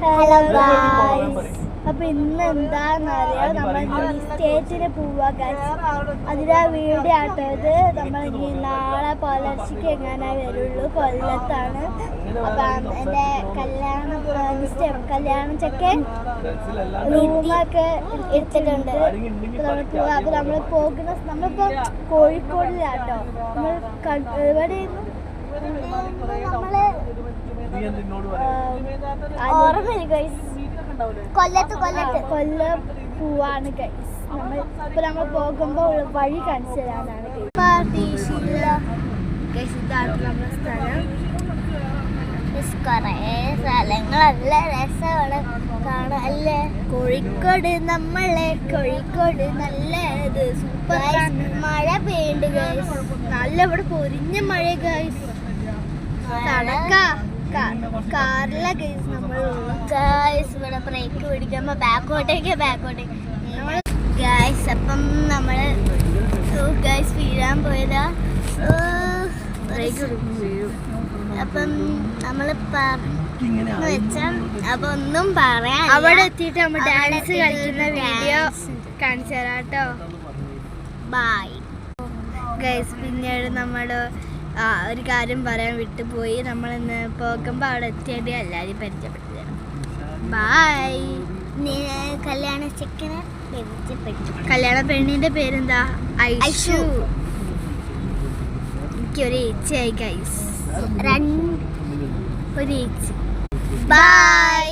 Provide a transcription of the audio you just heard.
Hello guys, അപ്പൊ ഇന്ന് എന്താന്നറിയാം, നമ്മൾ സ്റ്റേറ്റിന് പോവാ ഗായ്സ്. അതിനാ വീഡിയോ ആട്ടത്. നമ്മൾ ഇനി നാളെ പുലർച്ചയ്ക്ക് എങ്ങാനാ വരുള്ളൂ. കൊല്ലത്താണ്. അപ്പൊ എൻ്റെ കല്യാണം ചെക്കൻ റൂമൊക്കെ എടുത്തിട്ടുണ്ട്. അപ്പൊ നമ്മൾ പോകുന്ന നമ്മളിപ്പോ കോഴിക്കോടിലാട്ടോ. നമ്മൾ എവിടെ നമ്മള് കൊല്ലം പോവാണ് ഗൈസ്. നമ്മൾ പോകുമ്പോൾ വഴി കാണിച്ചു തരാനാണ് നമ്മുടെ സ്ഥലം. കുറേ സ്ഥലങ്ങളല്ല രസമാണ് കാണാൻ അല്ലേ. കോഴിക്കോട് കോഴിക്കോട് നല്ല സൂപ്പർ. മഴ പെയ്യുന്നുണ്ട് ഗൈസ്, നല്ല ഇവിടെ പൊരിഞ്ഞ മഴ ഗൈസ്. കാറിലെ ഗൈസ് നമ്മൾ ഗൈസ് ഇവിടെ ബ്രേക്ക് പിടിക്കുമ്പോ ബാക്കോട്ടേക്ക് നമ്മൾ ഗൈസ്. അപ്പം നമ്മള് ഗൈസ് വീഴാൻ പോയതാ. അപ്പം നമ്മള് വെച്ചാൽ അപ്പൊ ഒന്നും പറയാൻ അവിടെ എത്തിയിട്ട് നമ്മൾ ഡാൻസ് കളിക്കുന്ന വീഡിയോ കാണിച്ചു തരാട്ടോ. Bye guys. പിന്നീട് നമ്മള് ഒരു കാര്യം പറയാൻ വിട്ടുപോയി. നമ്മളിന്ന് പോകുമ്പോൾ അവിടെ എത്തിയിട്ട് എല്ലാവരും പരിചയപ്പെട്ടു തരാം. ബൈ. കല്യാണ ചെക്കനെ കല്യാണ പെണ്ണിന്റെ പേരെന്താ? ഐഷു. എനിക്കൊരു ഏച്ചിയായി ഗൈസ്, ഒരു ഏച്ചി. ബൈ.